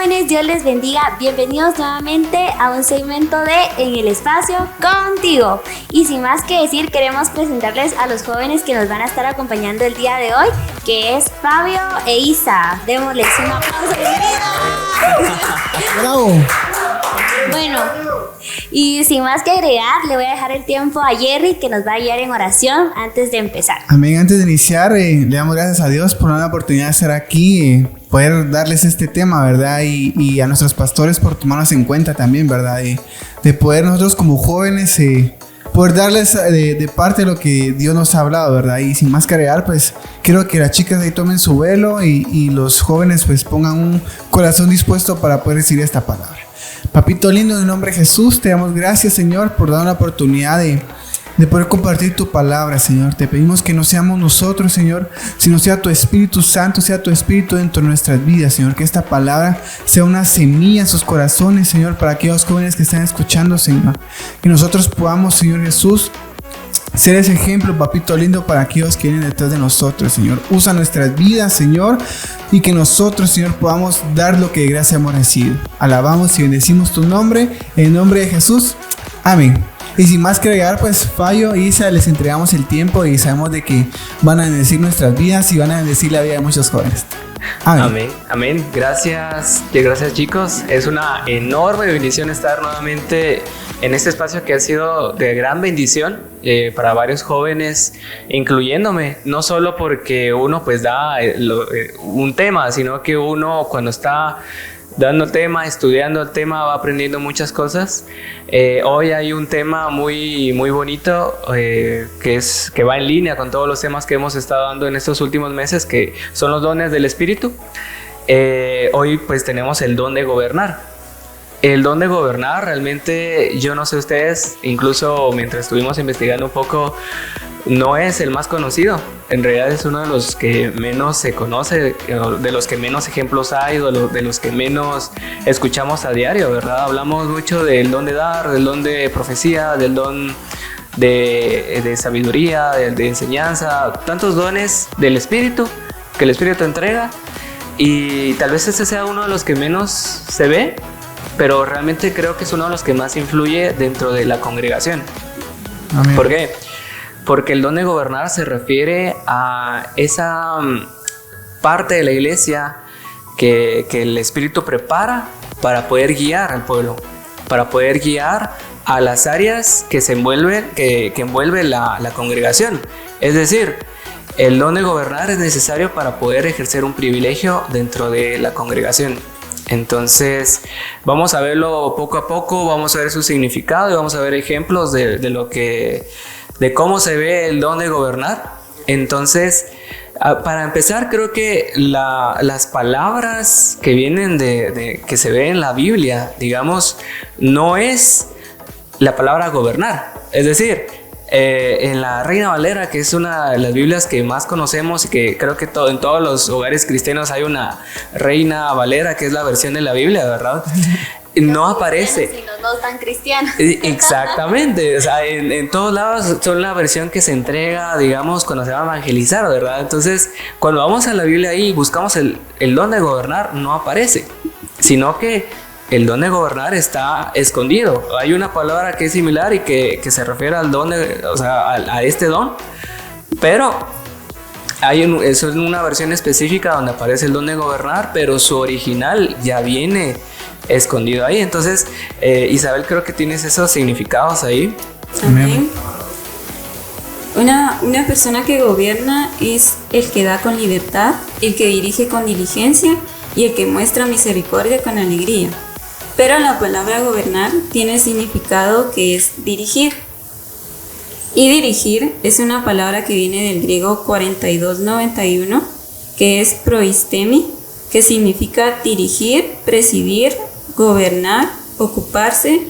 jóvenes, Dios les bendiga. Bienvenidos nuevamente a un segmento de En el Espacio Contigo. Y sin más que decir, queremos presentarles a los jóvenes que nos van a estar acompañando el día de hoy, que es Fabio e Isa. Démosles un aplauso. ¡Bravo! Bueno, y sin más que agregar, le voy a dejar el tiempo a Jerry, que nos va a guiar en oración antes de empezar. Amén. Antes de iniciar, le damos gracias a Dios por la oportunidad de estar aquí, poder darles este tema, ¿verdad? Y a nuestros pastores por tomarnos en cuenta también, ¿verdad? De poder nosotros como jóvenes poder darles de parte de lo que Dios nos ha hablado, ¿verdad? Y sin más que agregar, pues quiero que las chicas ahí tomen su velo y los jóvenes pues pongan un corazón dispuesto para poder recibir esta palabra. Papito lindo, en el nombre de Jesús, te damos gracias, Señor, por dar la oportunidad de poder compartir tu palabra, Señor. Te pedimos que no seamos nosotros, Señor, sino sea tu Espíritu Santo, sea tu Espíritu dentro de nuestras vidas, Señor. Que esta palabra sea una semilla en sus corazones, Señor, para aquellos jóvenes que están escuchando, Señor. Que nosotros podamos, Señor Jesús, ser ese ejemplo, papito lindo, para aquellos que vienen detrás de nosotros, Señor. Usa nuestras vidas, Señor, y que nosotros, Señor, podamos dar lo que de gracia hemos recibido. Alabamos y bendecimos tu nombre, en el nombre de Jesús. Amén. Y sin más que agregar, pues Fabio y Isa, les entregamos el tiempo y sabemos de que van a bendecir nuestras vidas y van a bendecir la vida de muchos jóvenes. Amén. Amén, amén. Gracias chicos. Es una enorme bendición estar nuevamente en este espacio que ha sido de gran bendición para varios jóvenes, incluyéndome. No solo porque uno pues da un tema, sino que uno cuando está dando tema, estudiando el tema, va aprendiendo muchas cosas. Hoy hay un tema muy, muy bonito que va en línea con todos los temas que hemos estado dando en estos últimos meses, que son los dones del Espíritu. Hoy pues tenemos el don de gobernar. El don de gobernar, realmente, yo no sé ustedes, incluso mientras estuvimos investigando un poco, no es el más conocido. En realidad es uno de los que menos se conoce, de los que menos ejemplos hay, de los que menos escuchamos a diario, ¿verdad? Hablamos mucho del don de dar, del don de profecía, del don de sabiduría, de enseñanza, tantos dones del Espíritu que el Espíritu entrega, y tal vez ese sea uno de los que menos se ve, pero realmente creo que es uno de los que más influye dentro de la congregación. Amén. ¿Por qué? Porque el don de gobernar se refiere a esa parte de la iglesia que el Espíritu prepara para poder guiar al pueblo, para poder guiar a las áreas que envuelve la congregación. Es decir, el don de gobernar es necesario para poder ejercer un privilegio dentro de la congregación. Entonces vamos a verlo poco a poco, vamos a ver su significado y vamos a ver ejemplos de cómo se ve el don de gobernar. Entonces, para empezar, creo que las palabras que vienen que se ven en la Biblia, digamos, no es la palabra gobernar. Es decir, en la Reina Valera, que es una de las Biblias que más conocemos y que creo que en todos los hogares cristianos hay una Reina Valera, que es la versión de la Biblia, ¿verdad? No aparece. Si no tan cristianos. Exactamente, o sea, en todos lados son la versión que se entrega, digamos, cuando se va a evangelizar, ¿verdad? Entonces, cuando vamos a la Biblia ahí y buscamos el don de gobernar, no aparece, sino que el don de gobernar está escondido. Hay una palabra que es similar y que se refiere al don, a este don, pero es una versión específica donde aparece el don de gobernar, pero su original ya viene escondido ahí. Entonces, Isabel, creo que tienes esos significados ahí. Amén. Una persona que gobierna es el que da con libertad, el que dirige con diligencia y el que muestra misericordia con alegría. Pero la palabra gobernar tiene el significado que es dirigir. Y dirigir es una palabra que viene del griego 4291, que es proistemi, que significa dirigir, presidir, gobernar, ocuparse,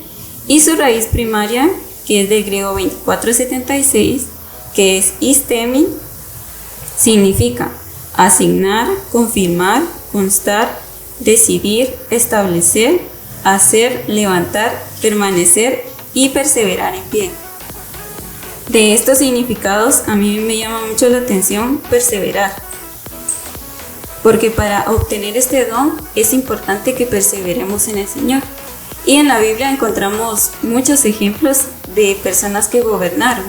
y su raíz primaria, que es del griego 2476, que es istemi, significa asignar, confirmar, constar, decidir, establecer, hacer, levantar, permanecer y perseverar en pie. De estos significados a mí me llama mucho la atención perseverar. porque para obtener este don es importante que perseveremos en el Señor. Y en la Biblia encontramos muchos ejemplos de personas que gobernaron.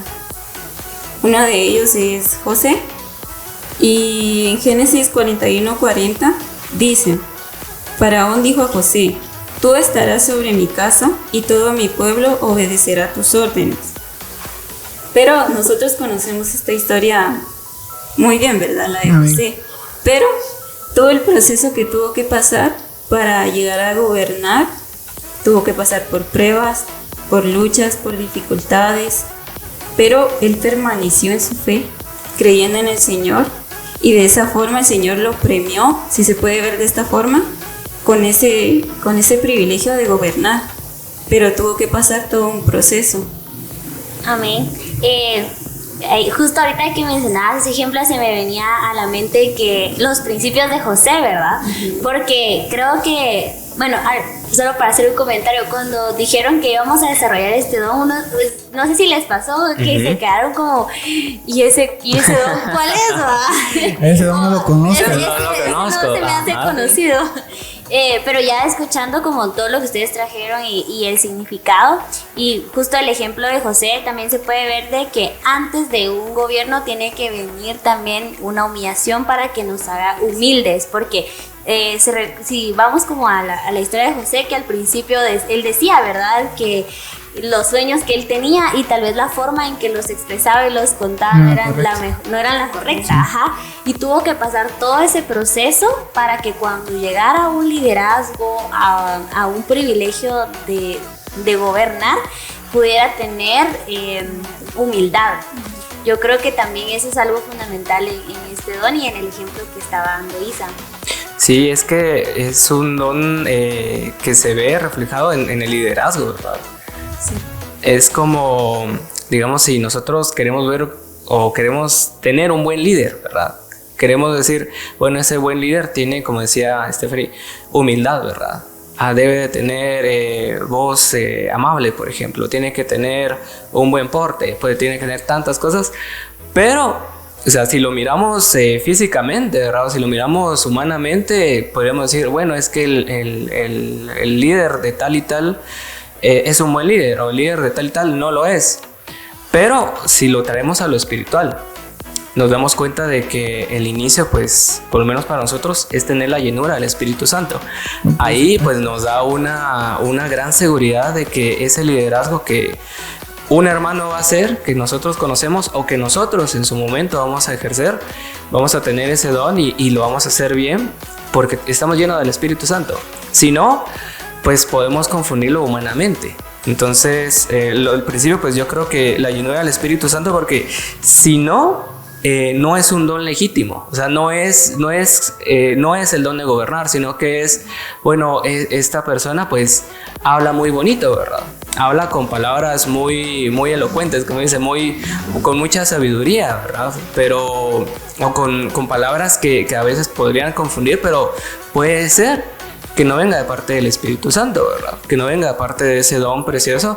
Uno de ellos es José. Y en Génesis 41:40 dice: Faraón dijo a José: tú estarás sobre mi casa y todo mi pueblo obedecerá tus órdenes. Pero nosotros conocemos esta historia muy bien, ¿verdad? La de José. Pero todo el proceso que tuvo que pasar para llegar a gobernar, tuvo que pasar por pruebas, por luchas, por dificultades, pero él permaneció en su fe, creyendo en el Señor, y de esa forma el Señor lo premió, si se puede ver de esta forma, con ese privilegio de gobernar, pero tuvo que pasar todo un proceso. Amén. Justo ahorita que mencionabas ese ejemplo se me venía a la mente que los principios de José, ¿verdad? Porque creo que, bueno, solo para hacer un comentario, cuando dijeron que íbamos a desarrollar este don, pues, no sé si les pasó que se quedaron como, ¿y ese don cuál es, va? Ese don no lo conozco. No lo conozco. No se me hace conocido. Pero ya escuchando como todo lo que ustedes trajeron y el significado, y justo el ejemplo de José, también se puede ver de que antes de un gobierno tiene que venir también una humillación para que nos haga humildes, porque si vamos como a la historia de José, que al principio él decía, ¿verdad?, que los sueños que él tenía y tal vez la forma en que los expresaba y los contaba no eran la correcta, ajá, y tuvo que pasar todo ese proceso para que cuando llegara a un liderazgo, a un privilegio de gobernar, pudiera tener humildad. Yo creo que también eso es algo fundamental en este don y en el ejemplo que estaba dando Isa. Sí, es que es un don que se ve reflejado en el liderazgo, ¿verdad? Sí. Es como, digamos, si nosotros queremos ver o queremos tener un buen líder, ¿verdad? Queremos decir, bueno, ese buen líder tiene, como decía Stephanie, humildad, ¿verdad? Debe de tener voz amable, por ejemplo, tiene que tener un buen porte, tiene que tener tantas cosas, pero, o sea, si lo miramos físicamente, ¿verdad? Si lo miramos humanamente, podríamos decir, bueno, es que el líder de tal y tal es un buen líder, o el líder de tal y tal no lo es. Pero si lo traemos a lo espiritual, nos damos cuenta de que el inicio, pues, por lo menos para nosotros, es tener la llenura del Espíritu Santo. Ahí, pues, nos da una gran seguridad de que ese liderazgo que un hermano va a hacer, que nosotros conocemos, o que nosotros en su momento vamos a ejercer, vamos a tener ese don y lo vamos a hacer bien, porque estamos llenos del Espíritu Santo. Si no, pues podemos confundirlo humanamente. Entonces, el principio, pues yo creo que la llenura del Espíritu Santo, porque si no, no es un don legítimo. O sea, no es el don de gobernar, sino que es, bueno, esta persona pues habla muy bonito, ¿verdad? Habla con palabras muy, muy elocuentes, como dice, con mucha sabiduría, ¿verdad? Pero, o con palabras que a veces podrían confundir, pero puede ser que no venga de parte del Espíritu Santo, ¿verdad? Que no venga de parte de ese don precioso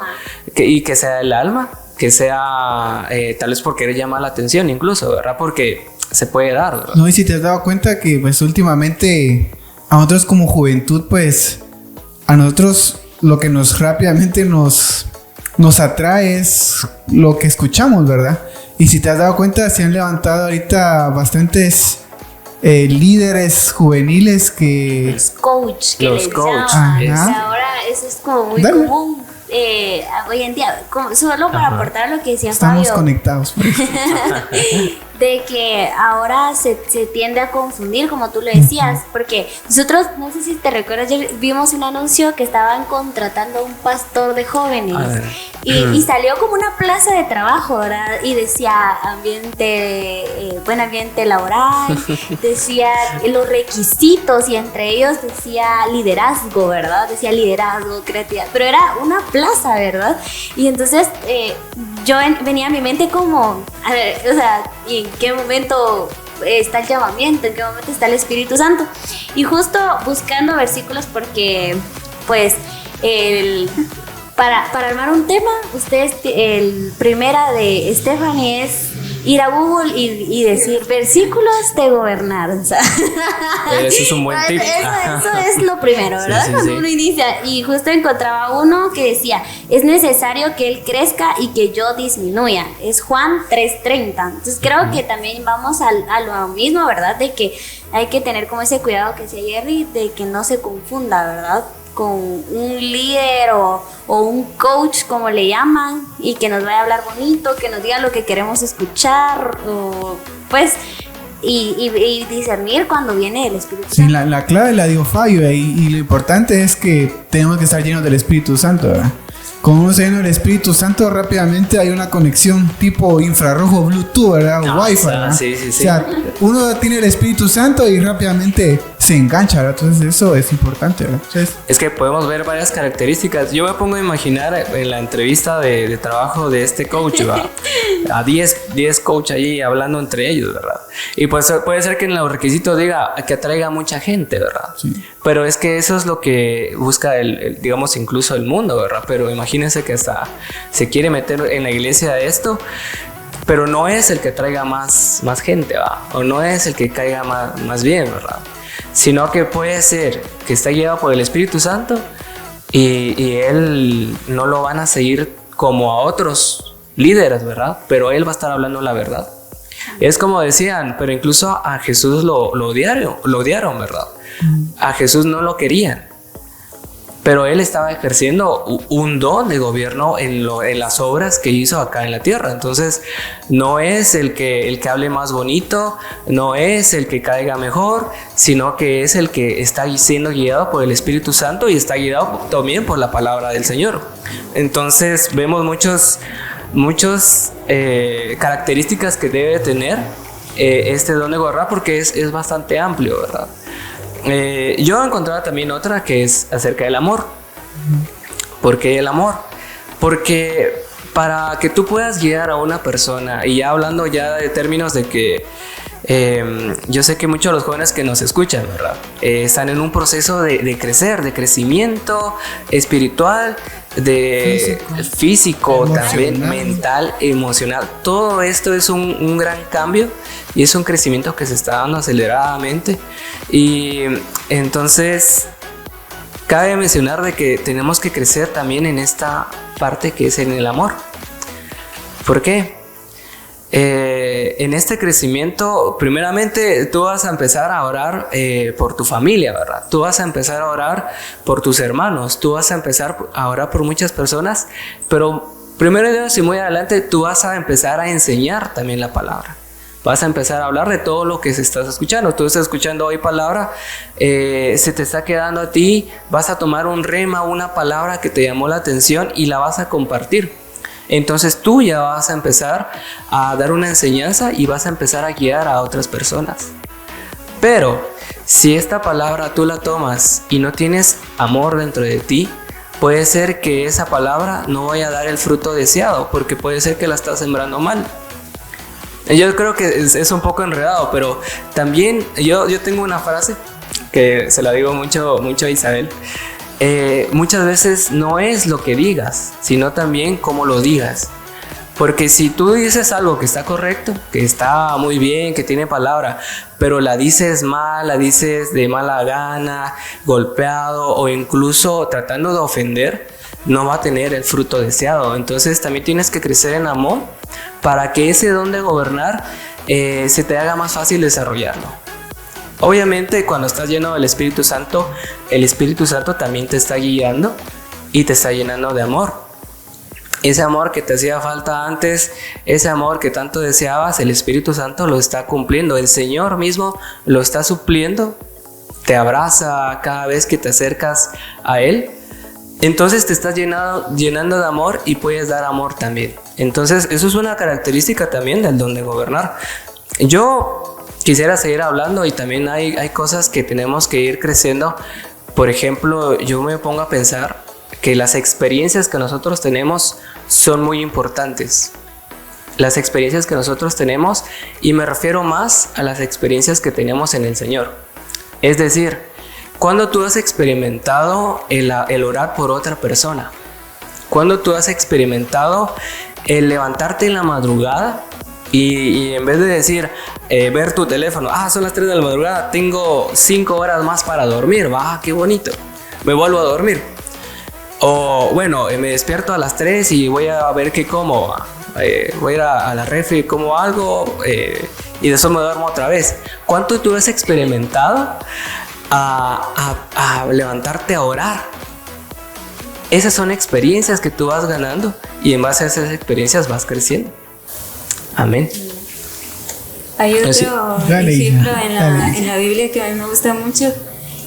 y que sea el alma, que sea tal vez por querer llamar la atención incluso, ¿verdad? Porque se puede dar, ¿verdad? No, y si te has dado cuenta que pues últimamente a nosotros como juventud, pues a nosotros lo que rápidamente nos atrae es lo que escuchamos, ¿verdad? Y si te has dado cuenta, se han levantado ahorita bastantes líderes juveniles que... Los coach, que les llaman. Ahora eso es como muy común. Hoy en día, solo para aportar lo que decía Fabio. Estamos conectados. De que ahora se tiende a confundir, como tú lo decías, porque nosotros, no sé si te recuerdas, vimos un anuncio que estaban contratando a un pastor de jóvenes y salió como una plaza de trabajo, ¿verdad? Y decía buen ambiente laboral, decía los requisitos y entre ellos decía liderazgo, ¿verdad? Decía liderazgo, creatividad, pero era una plaza, ¿verdad? Y entonces yo venía a mi mente como, a ver, o sea, ¿y en qué momento está el llamamiento? ¿En qué momento está el Espíritu Santo? Y justo buscando versículos porque, pues, para armar un tema, el primera de Stephanie es ir a Google y decir versículos de gobernar. O sea, eso es un buen tip. Eso es lo primero, ¿verdad? Sí, Cuando uno inicia. Y justo encontraba uno que decía, es necesario que Él crezca y que yo disminuya. Es Juan 3:30. Entonces creo que también vamos a lo mismo, ¿verdad? De que hay que tener como ese cuidado que decía Jerry, de que no se confunda, ¿verdad? Con un líder o un coach, como le llaman, y que nos vaya a hablar bonito, que nos diga lo que queremos escuchar, o pues, y discernir cuando viene el Espíritu Santo. Sí, la clave la dio Fabio, y lo importante es que tenemos que estar llenos del Espíritu Santo, ¿verdad? Como uno se llena del Espíritu Santo, rápidamente hay una conexión tipo infrarrojo, Bluetooth, ¿verdad? O Wi-Fi, ¿verdad? Sí. O sea, uno tiene el Espíritu Santo y rápidamente se engancha, ¿verdad? Entonces eso es importante, ¿verdad? Entonces, es que podemos ver varias características. Yo me pongo a imaginar en la entrevista de trabajo de este coach, ¿verdad? A 10 coach allí hablando entre ellos, ¿verdad? Y pues puede ser que en los requisitos diga que atraiga a mucha gente, ¿verdad? Sí. Pero es que eso es lo que busca digamos, incluso el mundo, ¿verdad? Pero imagínense que hasta se quiere meter en la iglesia esto, pero no es el que traiga más gente, ¿verdad? O no es el que caiga más bien, ¿verdad? Sino que puede ser que está guiado por el Espíritu Santo y él no lo van a seguir como a otros líderes, ¿verdad? Pero él va a estar hablando la verdad. Es como decían, pero incluso a Jesús lo odiaron, ¿verdad? A Jesús no lo querían, pero él estaba ejerciendo un don de gobierno en las obras que hizo acá en la tierra. Entonces no es el que hable más bonito, no es el que caiga mejor, sino que es el que está siendo guiado por el Espíritu Santo y está guiado también por la palabra del Señor. Entonces vemos muchas características que debe tener este don de gobernar, porque es bastante amplio, ¿verdad? Yo encontraba también otra que es acerca del amor. ¿Por qué el amor? Porque para que tú puedas guiar a una persona, y ya hablando ya de términos de que yo sé que muchos de los jóvenes que nos escuchan, ¿verdad? Están en un proceso de crecer, de crecimiento espiritual, de físico también, mental, emocional. Todo esto es un gran cambio y es un crecimiento que se está dando aceleradamente. Y entonces cabe mencionar de que tenemos que crecer también en esta parte que es en el amor. ¿Por qué? En este crecimiento, primeramente tú vas a empezar a orar por tu familia, ¿verdad? Tú vas a empezar a orar por tus hermanos, tú vas a empezar a orar por muchas personas, pero primero Dios, y muy adelante tú vas a empezar a enseñar también la palabra. Vas a empezar a hablar de todo lo que se estás escuchando. Tú estás escuchando hoy palabra, se te está quedando a ti, vas a tomar un rema, una palabra que te llamó la atención y la vas a compartir. Entonces tú ya vas a empezar a dar una enseñanza y vas a empezar a guiar a otras personas. Pero si esta palabra tú la tomas y no tienes amor dentro de ti, puede ser que esa palabra no vaya a dar el fruto deseado, porque puede ser que la estás sembrando mal. Yo creo que es un poco enredado, pero también yo tengo una frase que se la digo mucho a Isabel. Muchas veces no es lo que digas, sino también cómo lo digas. Porque si tú dices algo que está correcto, que está muy bien, que tiene palabra, pero la dices mal, la dices de mala gana, golpeado o incluso tratando de ofender, no va a tener el fruto deseado. Entonces también tienes que crecer en amor para que ese don de gobernar se te haga más fácil desarrollarlo. Obviamente cuando estás lleno del Espíritu Santo, el Espíritu Santo también te está guiando y te está llenando de amor. Ese amor que te hacía falta antes, ese amor que tanto deseabas, el Espíritu Santo lo está cumpliendo. El Señor mismo lo está supliendo, te abraza cada vez que te acercas a Él. Entonces te estás llenando de amor y puedes dar amor también. Entonces eso es una característica también del don de gobernar. Yo quisiera seguir hablando y también hay cosas que tenemos que ir creciendo. Por ejemplo, yo me pongo a pensar que las experiencias que nosotros tenemos son muy importantes. Las experiencias que nosotros tenemos, y me refiero más a las experiencias que tenemos en el Señor. Es decir, cuando tú has experimentado el orar por otra persona, cuando tú has experimentado el levantarte en la madrugada Y en vez de decir, ver tu teléfono, son las 3 de la madrugada, tengo 5 horas más para dormir, qué bonito, me vuelvo a dormir. O bueno, me despierto a las 3 y voy a ver qué como, voy a ir a la refri, como algo y después me duermo otra vez. ¿Cuánto tú has experimentado a levantarte a orar? Esas son experiencias que tú vas ganando y en base a esas experiencias vas creciendo. Amén. Hay otro Sí. ejemplo en la Biblia que a mí me gusta mucho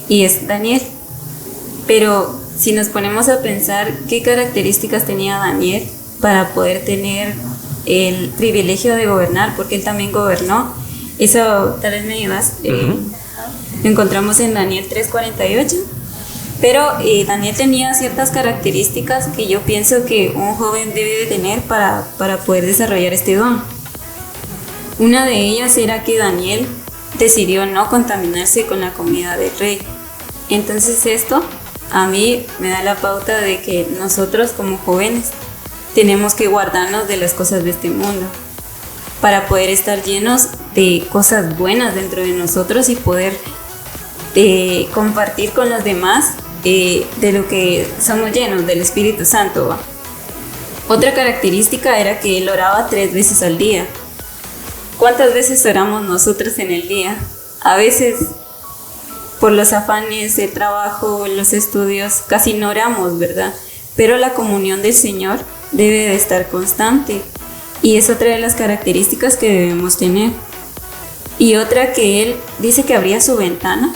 y es Daniel. Pero si nos ponemos a pensar qué características tenía Daniel para poder tener el privilegio de gobernar, porque él también gobernó, eso tal vez me ayudas. Lo encontramos en Daniel 3:48. Pero Daniel tenía ciertas características que yo pienso que un joven debe de tener para poder desarrollar este don. Una de ellas era que Daniel decidió no contaminarse con la comida del rey. Entonces esto a mí me da la pauta de que nosotros como jóvenes tenemos que guardarnos de las cosas de este mundo para poder estar llenos de cosas buenas dentro de nosotros y poder compartir con los demás de lo que somos llenos del Espíritu Santo, ¿va? Otra característica era que él oraba 3 veces al día. ¿Cuántas veces oramos nosotros en el día? A veces por los afanes, el trabajo, los estudios, casi no oramos, ¿verdad? Pero la comunión del Señor debe de estar constante y es otra de las características que debemos tener. Y otra que él dice que abría su ventana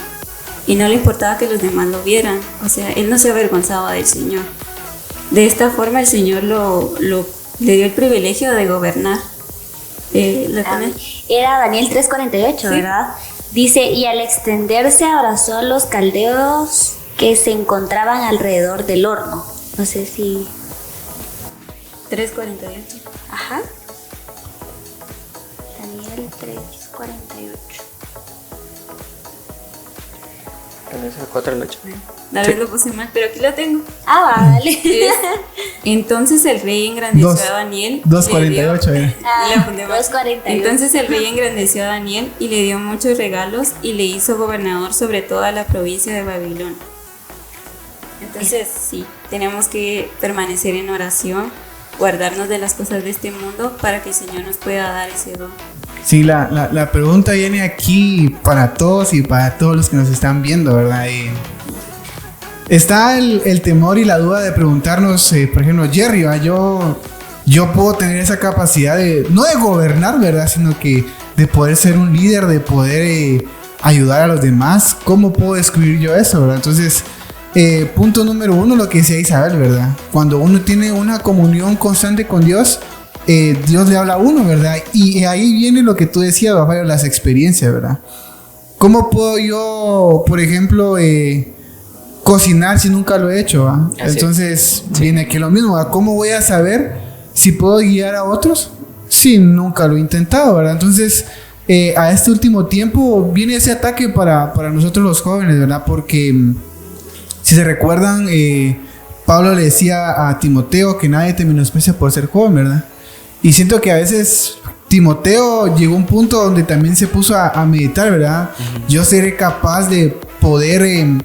y no le importaba que los demás lo vieran, o sea, él no se avergonzaba del Señor. De esta forma el Señor le dio el privilegio de gobernar. Era Daniel 3:48, sí. ¿Verdad? Dice, y al extenderse abrazó a los caldeos que se encontraban alrededor del horno. No sé si... 3:48. Ajá. Daniel 3:48. Es el 4 de la noche. Tal vez lo puse mal, pero aquí lo tengo. Vale. Entonces el rey engrandeció a Daniel. 2:48 era. 2:48. Entonces el rey engrandeció a Daniel y le dio muchos regalos y le hizo gobernador sobre toda la provincia de Babilonia. Entonces sí, tenemos que permanecer en oración, guardarnos de las cosas de este mundo para que el Señor nos pueda dar ese don. Sí, la pregunta viene aquí para todos y para todos los que nos están viendo, ¿verdad? Está el temor y la duda de preguntarnos, por ejemplo, Jerry, ¿verdad? Yo puedo tener esa capacidad no de gobernar, ¿verdad? Sino que de poder ser un líder, de poder ayudar a los demás. ¿Cómo puedo descubrir yo eso, verdad? Entonces, punto número 1, lo que decía Isabel, ¿verdad? Cuando uno tiene una comunión constante con Dios, Dios le habla a uno, ¿verdad? Y ahí viene lo que tú decías, Rafael, las experiencias, ¿verdad? ¿Cómo puedo yo, por ejemplo, cocinar si nunca lo he hecho, ¿va? Entonces viene aquí lo mismo, ¿va? ¿Cómo voy a saber si puedo guiar a otros si nunca lo he intentado, ¿verdad? Entonces a este último tiempo viene ese ataque para nosotros los jóvenes, ¿verdad? Porque si se recuerdan, Pablo le decía a Timoteo que nadie te menosprecia por ser joven, ¿verdad? Y siento que a veces Timoteo llegó a un punto donde también se puso a meditar, ¿verdad? Yo seré capaz de poder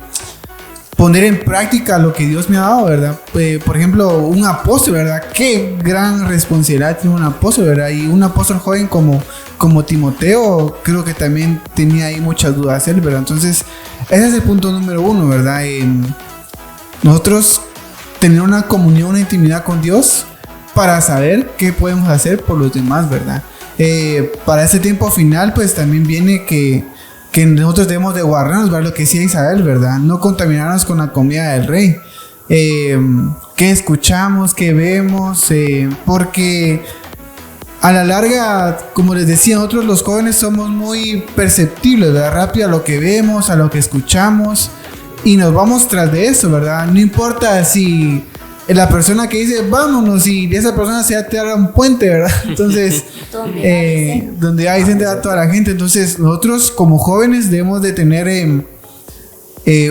poner en práctica lo que Dios me ha dado, ¿verdad? Por ejemplo, un apóstol, ¿verdad? Qué gran responsabilidad tiene un apóstol, ¿verdad? Y un apóstol joven como Timoteo, creo que también tenía ahí muchas dudas él, ¿verdad? Entonces, ese es el punto número 1, ¿verdad? Nosotros tener una comunión, una intimidad con Dios para saber qué podemos hacer por los demás, ¿verdad? Para este tiempo final, pues también viene que nosotros debemos de guardarnos, ¿verdad? Lo que decía Isabel, ¿verdad? No contaminarnos con la comida del rey. ¿Qué escuchamos? ¿Qué vemos? Porque a la larga, como les decía, nosotros los jóvenes somos muy perceptibles, ¿verdad? Rápido a lo que vemos, a lo que escuchamos y nos vamos tras de eso, ¿verdad? No importa si la persona que dice vámonos y esa persona se va a tirar a un puente, ¿verdad? Entonces, donde hay gente a toda la gente. Entonces, nosotros como jóvenes debemos de tener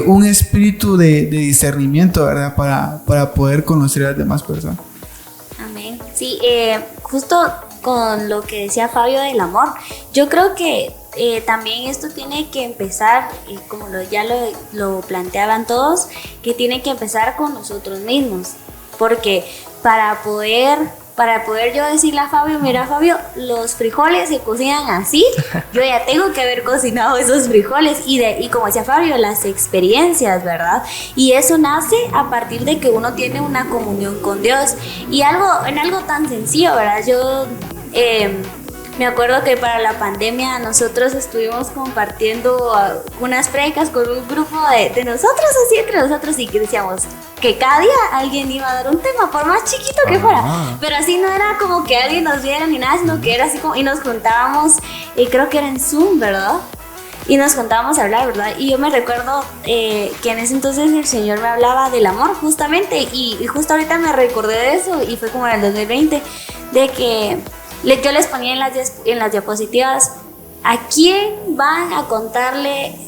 un espíritu de discernimiento, ¿verdad? Para poder conocer a las demás personas. Amén. Sí, justo con lo que decía Fabio del amor. Yo creo que también esto tiene que empezar, como ya lo planteaban todos, que tiene que empezar con nosotros mismos. Porque para poder yo decirle a Fabio, mira Fabio, los frijoles se cocinan así, yo ya tengo que haber cocinado esos frijoles y como decía Fabio, las experiencias, ¿verdad? Y eso nace a partir de que uno tiene una comunión con Dios y en algo tan sencillo, ¿verdad? Yo me acuerdo que para la pandemia nosotros estuvimos compartiendo unas predicas con un grupo de nosotros, así entre nosotros, y que decíamos que cada día alguien iba a dar un tema, por más chiquito que fuera. Pero así no era como que alguien nos viera ni nada, sino que era así como, y nos juntábamos, creo que era en Zoom, ¿verdad? Y nos juntábamos a hablar, ¿verdad? Y yo me recuerdo que en ese entonces el Señor me hablaba del amor, justamente, y justo ahorita me recordé de eso, y fue como en el 2020, de que yo les ponía en las diapositivas a quién van a contarle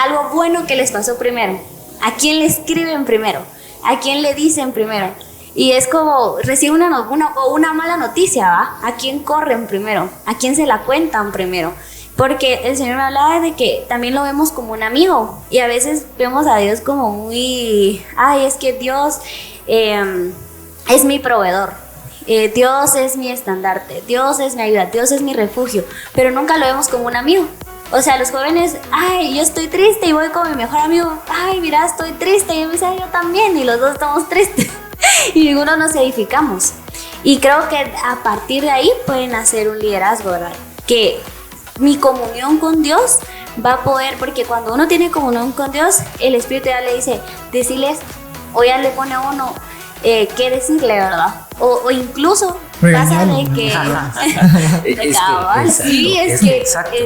algo bueno que les pasó primero, a quién le escriben primero, a quién le dicen primero. Y es como reciben una mala noticia, ¿va? ¿A quién corren primero? ¿A quién se la cuentan primero? Porque el Señor me hablaba de que también lo vemos como un amigo. Y a veces vemos a Dios como muy... Ay, es que Dios es mi proveedor. Dios es mi estandarte. Dios es mi ayuda. Dios es mi refugio. Pero nunca lo vemos como un amigo. O sea, los jóvenes, ay, yo estoy triste y voy con mi mejor amigo. Ay, mira, estoy triste. Y me dice, yo también. Y los dos estamos tristes. Y ninguno nos edificamos. Y creo que a partir de ahí pueden hacer un liderazgo, ¿verdad? Que mi comunión con Dios va a poder, porque cuando uno tiene comunión con Dios, el Espíritu ya le dice, decirles, o ya le pone a uno qué decirle, ¿verdad? O incluso pasa de que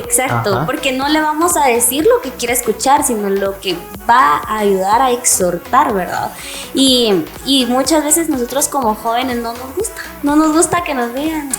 exacto, porque no le vamos a decir lo que quiere escuchar, sino lo que va a ayudar a exhortar, ¿verdad? Y muchas veces nosotros como jóvenes no nos gusta que nos digan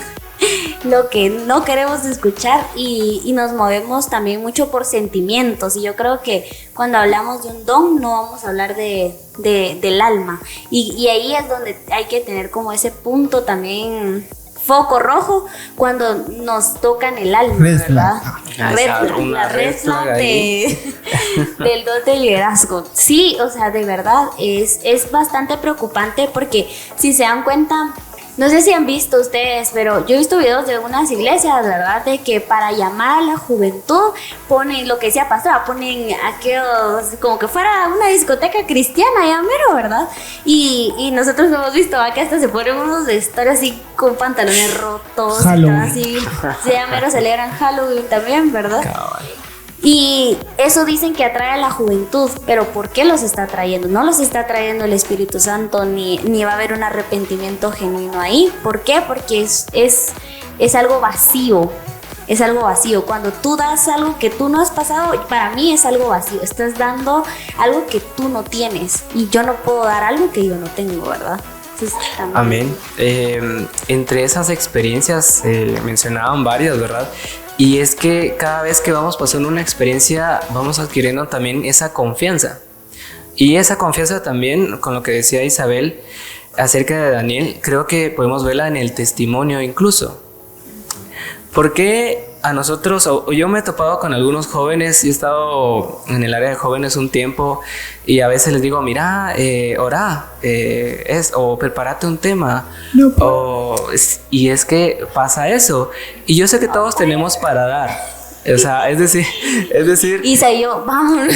lo que no queremos escuchar y nos movemos también mucho por sentimientos, y yo creo que cuando hablamos de un don no vamos a hablar del alma, y ahí es donde hay que tener como ese punto también, foco rojo, cuando nos tocan el alma, ¿verdad? La red flag del don de liderazgo. Sí, o sea, de verdad es bastante preocupante, porque si se dan cuenta, no sé si han visto ustedes, pero yo he visto videos de unas iglesias, ¿verdad? De que para llamar a la juventud ponen lo que decía pastora, ponen aquellos, como que fuera una discoteca cristiana, ya mero, ¿verdad? Y nosotros hemos visto que hasta se ponen unos de estar así con pantalones rotos, así, ya mero celebran Halloween también, ¿verdad? Cabal. Y eso dicen que atrae a la juventud, pero ¿por qué los está trayendo? No los está trayendo el Espíritu Santo, ni va a haber un arrepentimiento genuino ahí. ¿Por qué? Porque es algo vacío. Es algo vacío. Cuando tú das algo que tú no has pasado, para mí es algo vacío. Estás dando algo que tú no tienes, y yo no puedo dar algo que yo no tengo, ¿verdad? Entonces, amén. Entre esas experiencias mencionaban varias, ¿verdad? Y es que cada vez que vamos pasando una experiencia, vamos adquiriendo también esa confianza. Y esa confianza también, con lo que decía Isabel acerca de Daniel, creo que podemos verla en el testimonio incluso. Porque a nosotros, o yo me he topado con algunos jóvenes, y he estado en el área de jóvenes un tiempo, y a veces les digo, mira, orá, o prepárate un tema, y es que pasa eso, y yo sé que todos tenemos para dar, o sea, es decir, Isa y yo, vamos.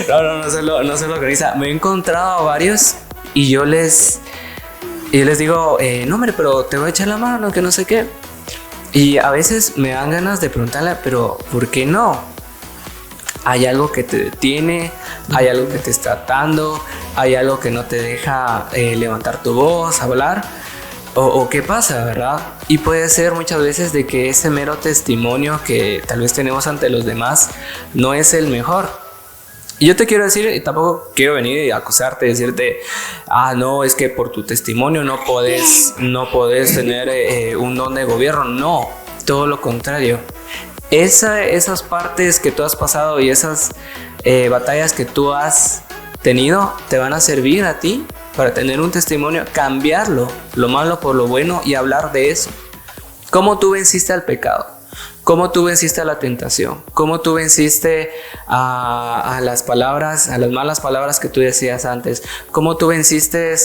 No se lo organiza. Me he encontrado a varios, y yo les digo, no hombre, pero te voy a echar la mano, que no sé qué. Y a veces me dan ganas de preguntarle, pero ¿por qué no? Hay algo que te detiene, hay algo que te está atando, hay algo que no te deja levantar tu voz, hablar, o qué pasa, ¿verdad? Y puede ser muchas veces de que ese mero testimonio que tal vez tenemos ante los demás no es el mejor. Y yo te quiero decir, y tampoco quiero venir y acusarte, decirte, no, es que por tu testimonio no podés tener un don de gobierno. No, todo lo contrario. Esas partes que tú has pasado y esas batallas que tú has tenido te van a servir a ti para tener un testimonio, cambiarlo, lo malo por lo bueno y hablar de eso. ¿Cómo tú venciste al pecado? ¿Cómo tú venciste a la tentación? ¿Cómo tú venciste a las palabras, a las malas palabras que tú decías antes? ¿Cómo tú venciste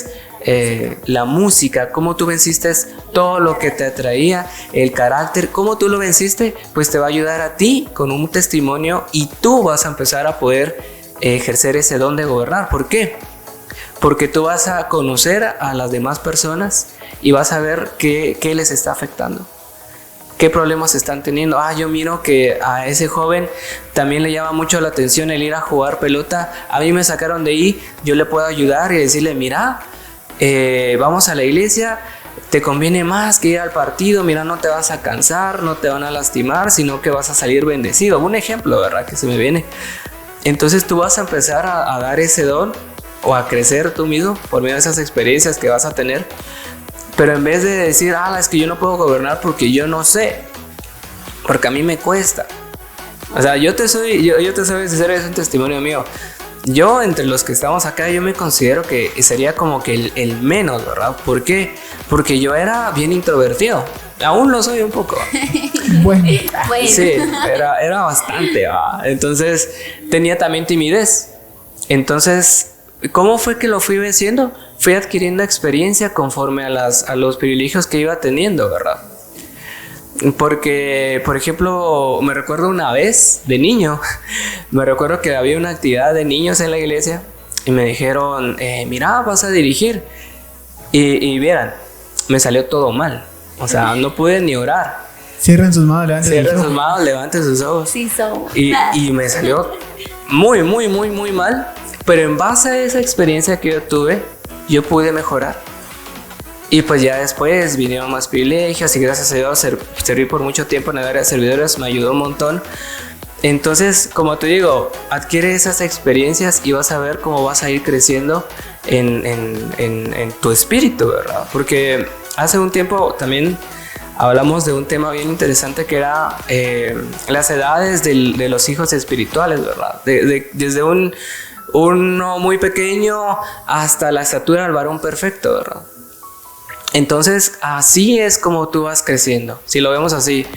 la música? ¿Cómo tú venciste todo lo que te atraía? El carácter, ¿cómo tú lo venciste? Pues te va a ayudar a ti con un testimonio y tú vas a empezar a poder ejercer ese don de gobernar. ¿Por qué? Porque tú vas a conocer a las demás personas y vas a ver qué les está afectando. ¿Qué problemas están teniendo? Yo miro que a ese joven también le llama mucho la atención el ir a jugar pelota. A mí me sacaron de ahí, yo le puedo ayudar y decirle, mira, vamos a la iglesia, te conviene más que ir al partido, mira, no te vas a cansar, no te van a lastimar, sino que vas a salir bendecido. Un ejemplo, ¿verdad? Que se me viene. Entonces tú vas a empezar a dar ese don o a crecer tú mismo por medio de esas experiencias que vas a tener. Pero en vez de decir, es que yo no puedo gobernar porque yo no sé, porque a mí me cuesta. O sea, yo te soy sincero, es un testimonio mío. Yo, entre los que estamos acá, yo me considero que sería como que el menos, ¿verdad? ¿Por qué? Porque yo era bien introvertido. Aún lo soy un poco. Bueno. Sí, era bastante, ¿verdad? Entonces, tenía también timidez. Entonces, ¿cómo fue que lo fui venciendo? Fui adquiriendo experiencia conforme a los privilegios que iba teniendo, ¿verdad? Porque, por ejemplo, me recuerdo una vez de niño, me recuerdo que había una actividad de niños en la iglesia y me dijeron, mira, vas a dirigir. Y vieran, me salió todo mal. O sea, no pude ni orar. Cierren sus manos, levanten sus ojos. Sí, somos. Y me salió muy, muy, muy, muy mal. Pero en base a esa experiencia que yo tuve, yo pude mejorar. Y pues ya después vinieron más privilegios y gracias a Dios serví por mucho tiempo en el área de servidores, me ayudó un montón. Entonces, como te digo, adquiere esas experiencias y vas a ver cómo vas a ir creciendo en tu espíritu, ¿verdad? Porque hace un tiempo también hablamos de un tema bien interesante que era las edades de los hijos espirituales, ¿verdad? Desde uno muy pequeño hasta la estatura del varón perfecto, ¿verdad? Entonces, así es como tú vas creciendo. Si lo vemos así,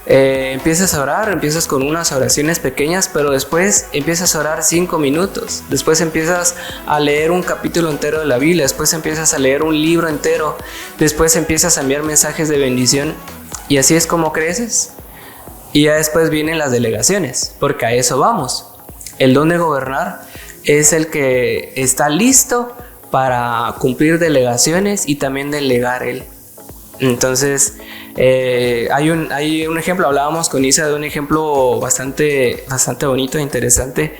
empiezas a orar, empiezas con unas oraciones pequeñas, pero después empiezas a orar 5 minutos. Después empiezas a leer un capítulo entero de la Biblia. Después empiezas a leer un libro entero. Después empiezas a enviar mensajes de bendición. Y así es como creces. Y ya después vienen las delegaciones, porque a eso vamos. El don de gobernar es el que está listo para cumplir delegaciones y también delegar él. Entonces, hay un ejemplo, hablábamos con Isa de un ejemplo bastante bonito e interesante,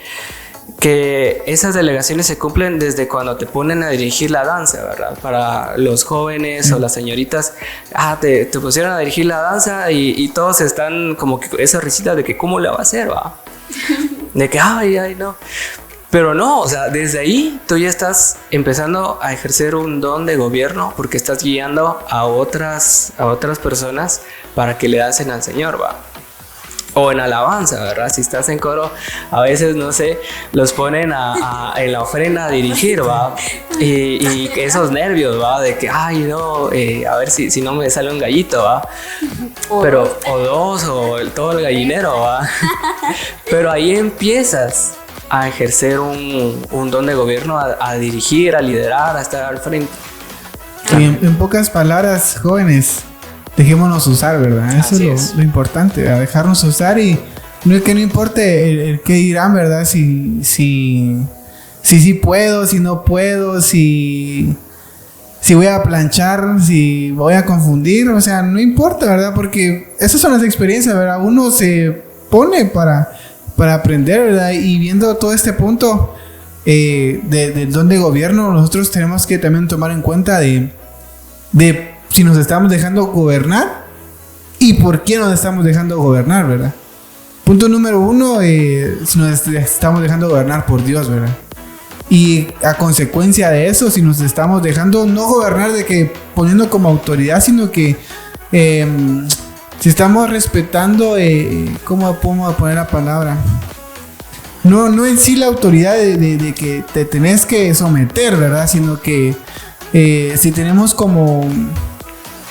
que esas delegaciones se cumplen desde cuando te ponen a dirigir la danza, ¿verdad? Para los jóvenes o las señoritas, te pusieron a dirigir la danza y todos están como que esa risita de que cómo la va a hacer, ¿va? De que, ay, no. Pero no, o sea, desde ahí tú ya estás empezando a ejercer un don de gobierno porque estás guiando a otras personas para que le dancen al Señor, ¿va? O en alabanza, ¿verdad? Si estás en coro, a veces, no sé, los ponen en la ofrenda a dirigir, ¿va? Y esos nervios, ¿va? De que, ay, no, a ver si no me sale un gallito, ¿va? Pero, o dos, o todo el gallinero, ¿va? Pero ahí empiezas a ejercer un don de gobierno, a dirigir, a liderar, a estar al frente. Y en pocas palabras, jóvenes, dejémonos usar, ¿verdad? Eso es lo importante, a dejarnos usar y no es que no importe el qué dirán, ¿verdad? Si puedo, si no puedo, si voy a planchar, si voy a confundir, o sea, no importa, ¿verdad? Porque esas son las experiencias, ¿verdad? Uno se pone para aprender, ¿verdad? Y viendo todo este punto del don de gobierno, nosotros tenemos que también tomar en cuenta de si nos estamos dejando gobernar y por qué nos estamos dejando gobernar, ¿verdad? Punto número 1, si nos estamos dejando gobernar por Dios, ¿verdad? Y a consecuencia de eso, si nos estamos dejando no gobernar de que poniendo como autoridad, sino que si estamos respetando, ¿cómo podemos poner la palabra? no en sí la autoridad de que te tenés que someter, ¿verdad? Sino que si tenemos como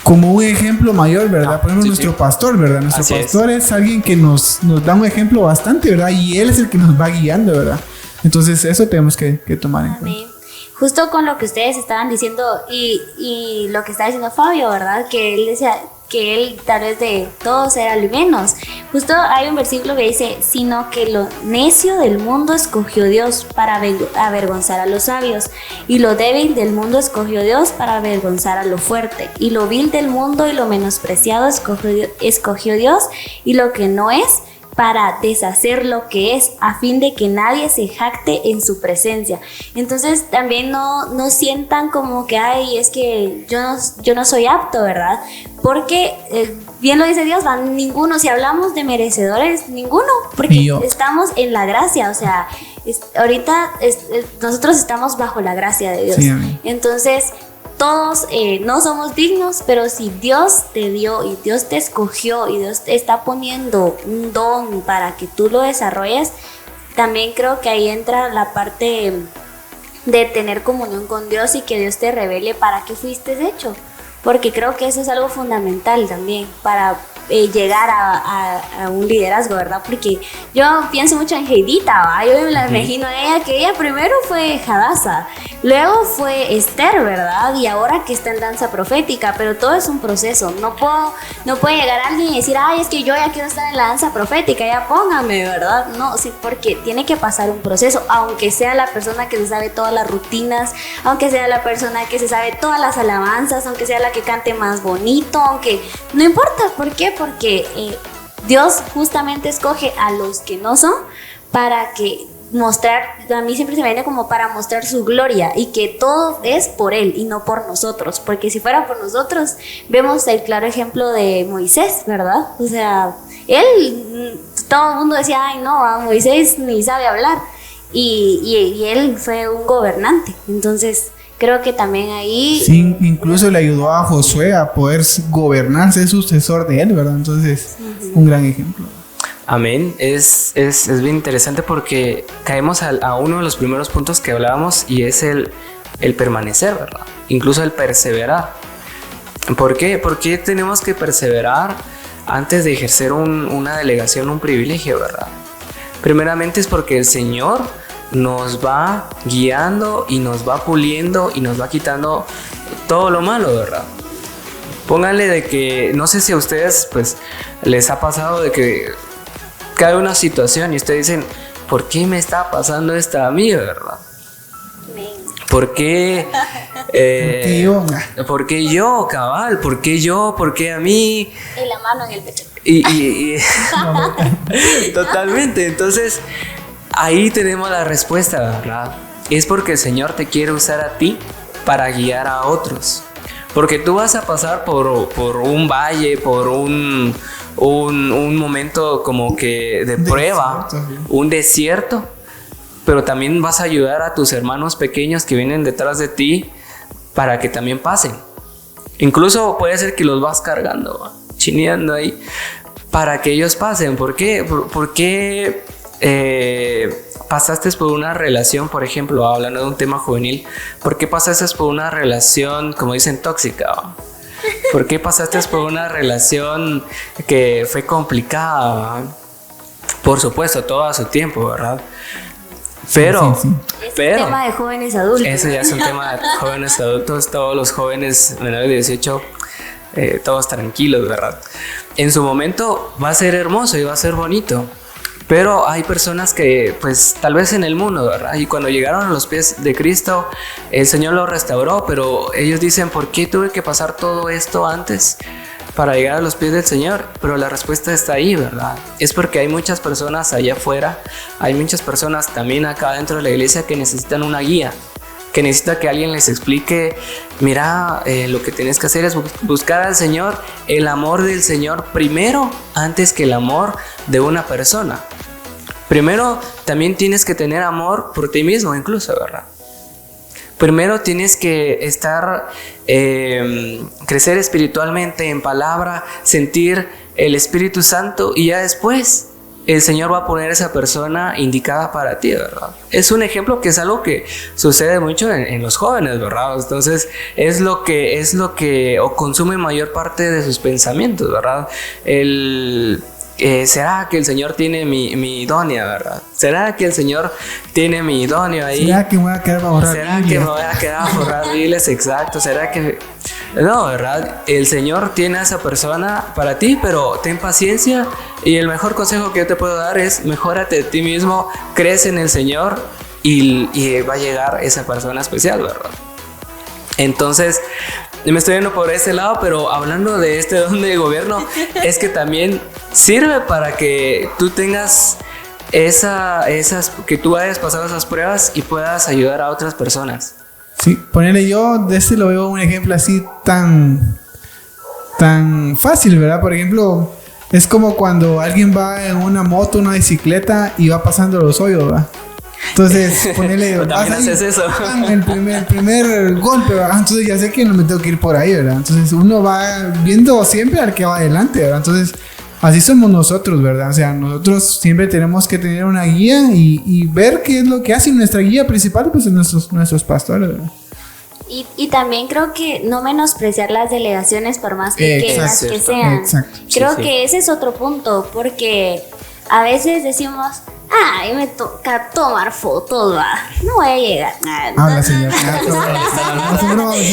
un ejemplo mayor, ¿verdad? Por ejemplo, nuestro pastor, ¿verdad? Nuestro pastor es alguien que nos da un ejemplo bastante, ¿verdad? Y él es el que nos va guiando, ¿verdad? Entonces eso tenemos que tomar en cuenta. Justo con lo que ustedes estaban diciendo y lo que estaba diciendo Fabio, ¿verdad? Que él decía que él tal vez de todos era el menos. Justo hay un versículo que dice, sino que lo necio del mundo escogió Dios para avergonzar a los sabios, y lo débil del mundo escogió Dios para avergonzar a lo fuerte, y lo vil del mundo y lo menospreciado escogió Dios, y lo que no es, para deshacer lo que es, a fin de que nadie se jacte en su presencia. Entonces también no sientan como que, ay, es que yo no soy apto, ¿verdad? Porque bien lo dice Dios, ninguno, si hablamos de merecedores, ninguno, porque estamos en la gracia, o sea, ahorita nosotros estamos bajo la gracia de Dios. Sí, entonces todos no somos dignos, pero si Dios te dio y Dios te escogió y Dios te está poniendo un don para que tú lo desarrolles, también creo que ahí entra la parte de tener comunión con Dios y que Dios te revele para qué fuiste hecho, porque creo que eso es algo fundamental también para llegar a un liderazgo, ¿verdad? Porque yo pienso mucho en Heidita, ¿va? Yo me la imagino a ella, que ella primero fue Hadassah, luego fue Esther, ¿verdad? Y ahora que está en danza profética, pero todo es un proceso. No puede llegar alguien y decir, ay, es que yo ya quiero estar en la danza profética, ya póngame, ¿verdad? No, sí, porque tiene que pasar un proceso, aunque sea la persona que se sabe todas las rutinas, aunque sea la persona que se sabe todas las alabanzas, aunque sea la que cante más bonito, aunque no importa, ¿por qué? Porque Dios justamente escoge a los que no son para que mostrar, a mí siempre se me viene como para mostrar su gloria y que todo es por Él y no por nosotros, porque si fuera por nosotros, vemos el claro ejemplo de Moisés, ¿verdad? O sea, él, todo el mundo decía, ay no, Moisés ni sabe hablar y él fue un gobernante, entonces creo que también ahí... Sí, incluso le ayudó a Josué a poder gobernar, ser sucesor de él, ¿verdad? Entonces, un gran ejemplo. Amén. Es bien interesante porque caemos a uno de los primeros puntos que hablábamos y es el permanecer, ¿verdad? Incluso el perseverar. ¿Por qué? ¿Por qué tenemos que perseverar antes de ejercer una delegación, un privilegio, ¿verdad? Primeramente es porque el Señor nos va guiando y nos va puliendo y nos va quitando todo lo malo, ¿verdad? Pónganle de que, no sé si a ustedes pues les ha pasado de que cae una situación y ustedes dicen, ¿por qué me está pasando esta a mí, verdad? ¿Por qué? ¿Por qué yo, cabal? ¿Por qué yo? ¿Por qué a mí? Y la mano en el pecho. Totalmente, entonces ahí tenemos la respuesta, ¿verdad? Es porque el Señor te quiere usar a ti para guiar a otros. Porque tú vas a pasar por un valle, por un momento como que de prueba, un desierto, pero también vas a ayudar a tus hermanos pequeños que vienen detrás de ti para que también pasen. Incluso puede ser que los vas cargando, chineando ahí, para que ellos pasen. ¿Por qué? Porque pasaste por una relación, por ejemplo, hablando de un tema juvenil, ¿por qué pasaste por una relación, como dicen, tóxica? ¿Por qué pasaste por una relación que fue complicada? Por supuesto, todo a su tiempo, ¿verdad? Pero, sí. Es un tema de jóvenes adultos. Eso ya es un tema de jóvenes adultos, todos los jóvenes menores de 18, todos tranquilos, ¿verdad? En su momento va a ser hermoso y va a ser bonito. Pero hay personas que, pues, tal vez en el mundo, ¿verdad? Y cuando llegaron a los pies de Cristo, el Señor los restauró, pero ellos dicen, ¿por qué tuve que pasar todo esto antes para llegar a los pies del Señor? Pero la respuesta está ahí, ¿verdad? Es porque hay muchas personas allá afuera, hay muchas personas también acá dentro de la iglesia que necesitan una guía, que necesita que alguien les explique, mira, lo que tienes que hacer es buscar al Señor, el amor del Señor primero, antes que el amor de una persona. Primero, también tienes que tener amor por ti mismo, incluso, ¿verdad? Primero tienes que crecer espiritualmente en palabra, sentir el Espíritu Santo y ya después el Señor va a poner esa persona indicada para ti, ¿verdad? Es un ejemplo que es algo que sucede mucho en los jóvenes, ¿verdad? Entonces es lo que o consume mayor parte de sus pensamientos, ¿verdad? ¿Será que el Señor tiene mi idónea, verdad? ¿Será que el Señor tiene mi idóneo ahí? ¿Será que me voy a quedar a borrar Biblias? ¿Será que me voy a quedar a borrar Biblias? Exacto. ¿Será que...? No, ¿verdad? El Señor tiene a esa persona para ti, pero ten paciencia. Y el mejor consejo que yo te puedo dar es mejórate de ti mismo, crece en el Señor y va a llegar esa persona especial, ¿verdad? Entonces, me estoy yendo por ese lado, pero hablando de este don de gobierno, es que también sirve para que tú tengas que tú hayas pasado esas pruebas y puedas ayudar a otras personas. Sí, ponerle yo de este lo veo un ejemplo así tan fácil, ¿verdad? Por ejemplo, es como cuando alguien va en una moto, una bicicleta y va pasando los hoyos, ¿verdad? Entonces, ponele... También haces eso. El primer golpe, ¿verdad? Entonces ya sé que no me tengo que ir por ahí, ¿verdad? Entonces uno va viendo siempre al que va adelante, ¿verdad? Entonces, así somos nosotros, ¿verdad? O sea, nosotros siempre tenemos que tener una guía y ver qué es lo que hace. Nuestra guía principal, pues, nuestros pastores, ¿verdad? Y también creo que no menospreciar las delegaciones por más pequeñas que sean. Exacto. Creo que ese es otro punto, porque a veces decimos, ay, me toca tomar fotos, va, no voy a llegar. Habla, señor.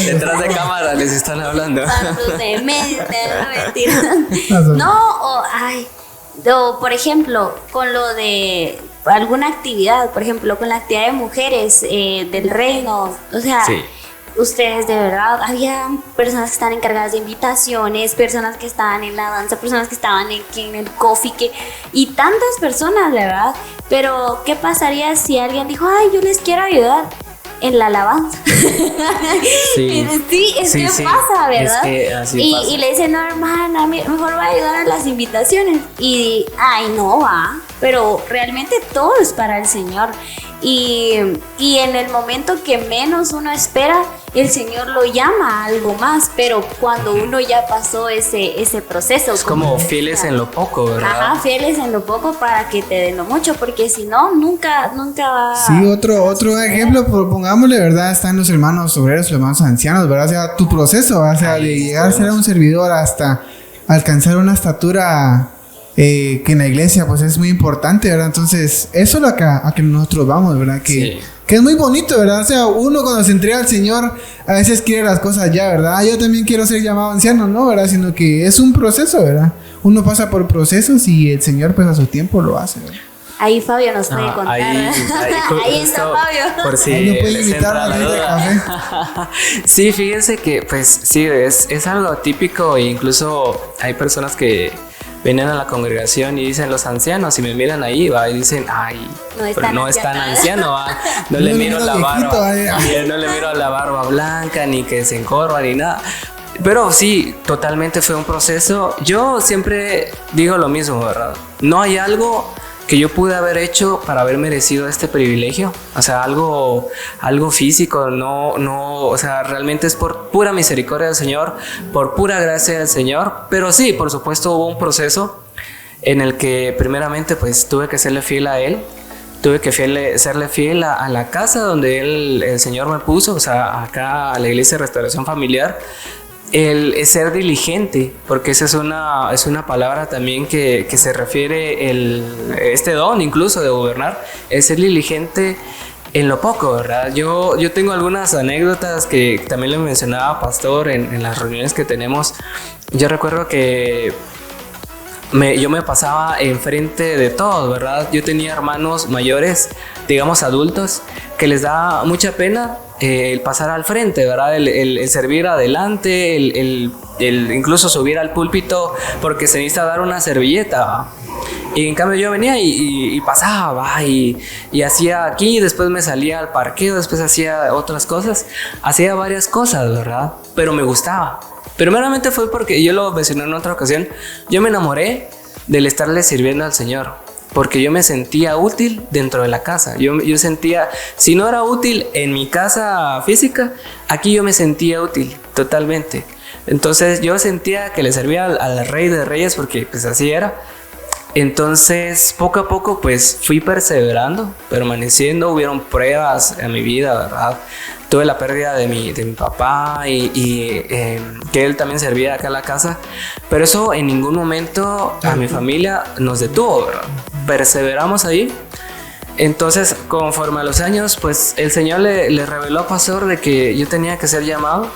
Detrás de cámara les están hablando. De mentira. No, o por ejemplo, con lo de alguna actividad, por ejemplo, con la actividad de mujeres del reino, o sea... Sí. Ustedes de verdad, había personas que están encargadas de invitaciones, personas que estaban en la danza, personas que estaban en el coffee, y tantas personas, de verdad. Pero, ¿qué pasaría si alguien dijo, ay, yo les quiero ayudar en la alabanza? Sí, pasa, ¿verdad? Es que pasa. Y le dicen, no, hermana, mejor va a ayudar a las invitaciones. Y, ay, no va. Pero realmente todo es para el Señor. Y en el momento que menos uno espera, el Señor lo llama a algo más, pero cuando uno ya pasó ese proceso. Es como fieles en lo poco, ¿verdad? Ajá, fieles en lo poco para que te den lo mucho, porque si no, nunca va. Sí, otro ejemplo, pongámosle, ¿verdad? Están los hermanos obreros, los hermanos ancianos, ¿verdad? O sea, tu proceso, o sea, de llegar a ser un servidor hasta alcanzar una estatura... que en la iglesia pues es muy importante, ¿verdad? Entonces eso es lo a que nosotros vamos, ¿verdad? Que es muy bonito, ¿verdad? O sea, uno cuando se entrega al Señor a veces quiere las cosas ya, ¿verdad? Yo también quiero ser llamado anciano, ¿no? ¿Verdad? Sino que es un proceso, ¿verdad? Uno pasa por procesos y el Señor pues a su tiempo lo hace, ¿verdad? Ahí Fabio nos puede contar. Ahí está Fabio. Por si ahí lo puede invitar a la de café. Sí, fíjense que pues sí, es algo típico e incluso hay personas que vienen a la congregación y dicen los ancianos y me miran ahí, va, y dicen, ay, no es tan anciano, va, no le miro la barba, no le miro la barba blanca, ni que se encorva, ni nada. Pero sí, totalmente fue un proceso. Yo siempre digo lo mismo, ¿verdad? No hay algo que yo pude haber hecho para haber merecido este privilegio. O sea, algo físico, no, o sea, realmente es por pura misericordia del Señor, por pura gracia del Señor. Pero sí, por supuesto hubo un proceso en el que primeramente pues tuve que serle fiel a Él. Tuve que serle fiel a la casa donde el Señor me puso, o sea, acá a la Iglesia de Restauración Familiar. El ser diligente, porque esa es una palabra también que se refiere este don incluso de gobernar, es ser diligente en lo poco, ¿verdad? Yo tengo algunas anécdotas que también le mencionaba Pastor en las reuniones que tenemos. Yo recuerdo que yo me pasaba enfrente de todos, ¿verdad? Yo tenía hermanos mayores, digamos adultos, que les da mucha pena el pasar al frente, ¿verdad? El servir adelante, el incluso subir al púlpito porque se necesita dar una servilleta, ¿verdad? Y en cambio yo venía y pasaba y hacía aquí, después me salía al parqueo, después hacía otras cosas, hacía varias cosas, ¿verdad? Pero me gustaba. Primeramente fue porque yo lo mencioné en otra ocasión, yo me enamoré del estarle sirviendo al Señor. Porque yo me sentía útil dentro de la casa. Yo sentía, si no era útil en mi casa física, aquí yo me sentía útil totalmente. Entonces yo sentía que le servía al Rey de Reyes, porque pues así era. Entonces, poco a poco, pues fui perseverando, permaneciendo. Hubieron pruebas en mi vida, ¿verdad? Tuve la pérdida de mi papá y que él también servía acá en la casa. Pero eso en ningún momento a mi familia nos detuvo, ¿verdad? Perseveramos ahí. Entonces, conforme a los años, pues el Señor le reveló a Pastor de que yo tenía que ser llamado.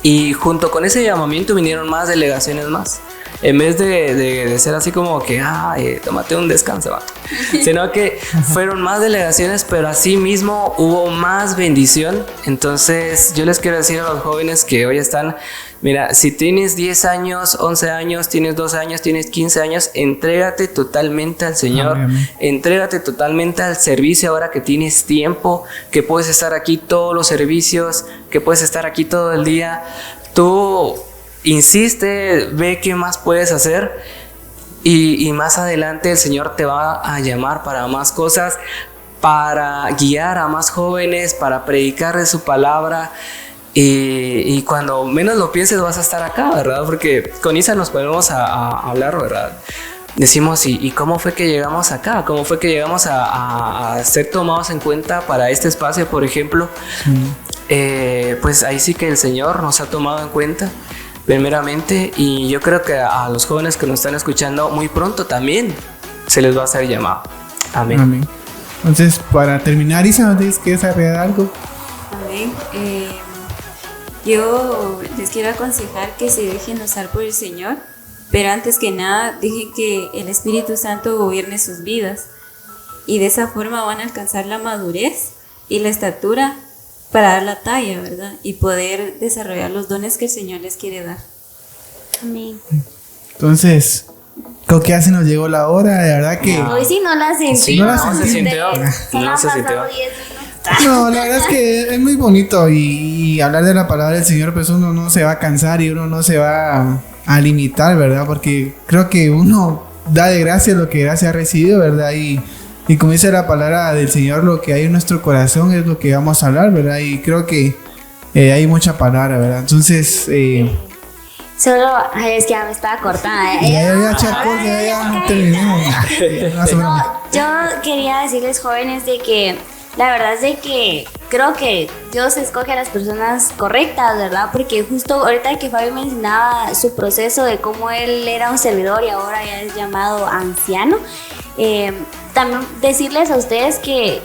Y junto con ese llamamiento vinieron más delegaciones más. En vez de ser así como que, tómate un descanso, vato. Sino que fueron más delegaciones, pero así mismo hubo más bendición. Entonces yo les quiero decir a los jóvenes que hoy están, mira, si tienes 10 años, 11 años, tienes 12 años, tienes 15 años, entrégate totalmente al Señor. Amén. Entrégate totalmente al servicio ahora que tienes tiempo, que puedes estar aquí todos los servicios, que puedes estar aquí todo el día. Tú insiste, ve qué más puedes hacer y más adelante el Señor te va a llamar para más cosas, para guiar a más jóvenes, para predicar de su palabra y cuando menos lo pienses vas a estar acá, ¿verdad? Porque con Isa nos podemos a hablar, ¿verdad? Decimos, ¿y cómo fue que llegamos acá? ¿Cómo fue que llegamos a ser tomados en cuenta para este espacio, por ejemplo? Pues ahí sí que el Señor nos ha tomado en cuenta primeramente, y yo creo que a los jóvenes que nos están escuchando muy pronto también se les va a hacer llamado. Amén. Amén. Entonces, para terminar, Isa, ¿no tienes que agregar algo? Amén. Yo les quiero aconsejar que se dejen usar por el Señor, pero antes que nada dejen que el Espíritu Santo gobierne sus vidas, y de esa forma van a alcanzar la madurez y la estatura para dar la talla, ¿verdad? Y poder desarrollar los dones que el Señor les quiere dar. Amén. Entonces, creo que ya se nos llegó la hora, de verdad que... Hoy sí no la sentí. Sí, no la no se sintió. No se sintió. No, la verdad es que es muy bonito y hablar de la palabra del Señor, pues uno no se va a cansar y uno no se va a limitar, ¿verdad? Porque creo que uno da de gracia lo que gracia ha recibido, ¿verdad? Y como dice la palabra del Señor, lo que hay en nuestro corazón es lo que vamos a hablar, ¿verdad? Y creo que hay mucha palabra, ¿verdad? Entonces... Solo, es que ya me estaba cortada. Ya, chacos, ya terminamos. No, yo quería decirles, jóvenes, de que la verdad es de que creo que Dios escoge a las personas correctas, ¿verdad? Porque justo ahorita que Fabio mencionaba su proceso de cómo él era un servidor y ahora ya es llamado anciano, también decirles a ustedes que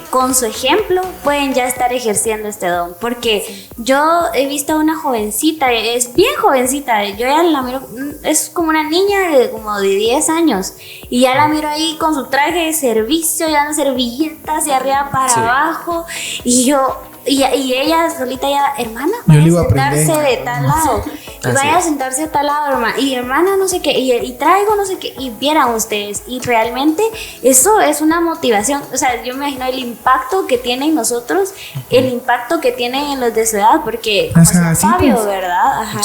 con su ejemplo pueden ya estar ejerciendo este don, porque yo he visto a una jovencita, es bien jovencita, yo ya la miro, es como una niña de como de 10 años, y ya la miro ahí con su traje de servicio, ya dando servilletas de arriba para abajo, y yo... Y ella solita ya, hermana, vaya a sentarse de tal lado. Y vaya a sentarse a tal lado, hermana. Y hermana, no sé qué. Y traigo no sé qué. Y vieran ustedes. Y realmente eso es una motivación. O sea, yo me imagino el impacto que tiene en nosotros, el impacto que tienen en los de su edad. Porque, como decía Fabio, ¿verdad? Ajá.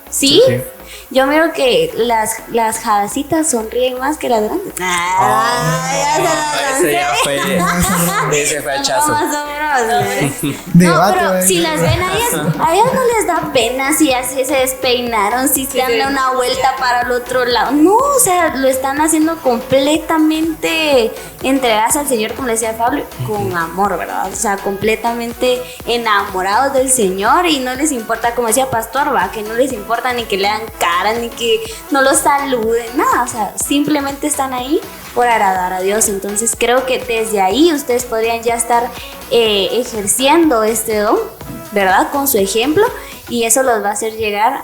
Sí. Yo miro que las jadecitas sonríen más que las grandes. Ese fue hachazo. No, pero si las ven a ellas no les da pena si así se despeinaron, si se dan una vuelta para el otro lado. No, o sea, lo están haciendo completamente entregadas al Señor, como le decía Pablo, con amor, ¿verdad? O sea, completamente enamorados del Señor, y no les importa, como decía Pastor, va, que no les importa ni que le dan cara, ni que no los saluden, nada, o sea, simplemente están ahí por agradar a Dios. Entonces creo que desde ahí ustedes podrían ya estar ejerciendo este don, ¿verdad? Con su ejemplo, y eso los va a hacer llegar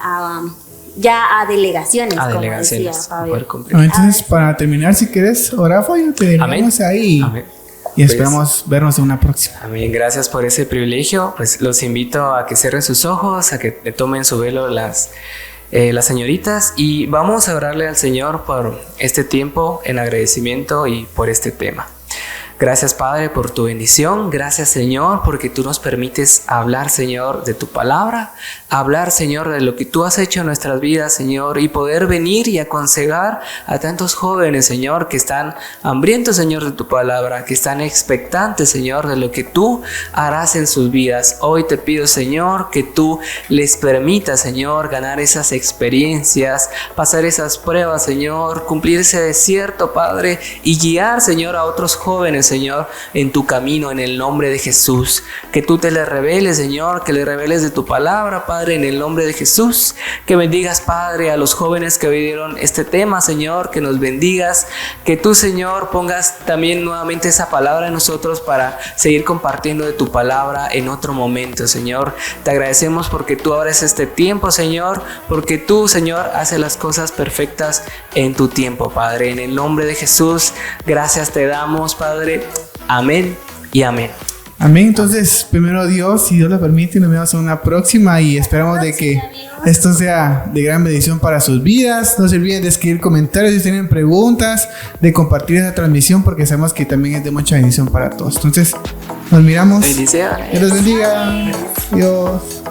ya a delegaciones, como decía Fabio. Entonces, para terminar, si quieres orar, Fabio, te dejamos ahí. Amén. Y esperamos vernos en una próxima. Amén. Gracias por ese privilegio. Pues los invito a que cierren sus ojos, a que tomen su velo las señoritas, y vamos a orarle al Señor por este tiempo en agradecimiento y por este tema. Gracias, Padre, por tu bendición. Gracias, Señor, porque tú nos permites hablar, Señor, de tu palabra, hablar, Señor, de lo que tú has hecho en nuestras vidas, Señor, y poder venir y aconsejar a tantos jóvenes, Señor, que están hambrientos, Señor, de tu palabra, que están expectantes, Señor, de lo que tú harás en sus vidas. Hoy te pido, Señor, que tú les permitas, Señor, ganar esas experiencias, pasar esas pruebas, Señor, cumplir ese desierto, Padre, y guiar, Señor, a otros jóvenes, Señor, en tu camino, en el nombre de Jesús. Que tú te les reveles, Señor, que les reveles de tu palabra, Padre, en el nombre de Jesús. Que bendigas, Padre, a los jóvenes que vivieron este tema, Señor, que nos bendigas. Que tú, Señor, pongas también nuevamente esa palabra en nosotros para seguir compartiendo de tu palabra en otro momento, Señor. Te agradecemos porque tú abres este tiempo, Señor, porque tú, Señor, haces las cosas perfectas en tu tiempo, Padre. En el nombre de Jesús, gracias te damos, Padre. Amén y amén. Amén. Entonces, primero Dios, si Dios lo permite, nos vemos en una próxima y esperamos de que esto sea de gran bendición para sus vidas. No se olviden de escribir comentarios si tienen preguntas, de compartir esta transmisión porque sabemos que también es de mucha bendición para todos. Entonces, nos miramos. Bendiciones. Que los bendiga. Dios.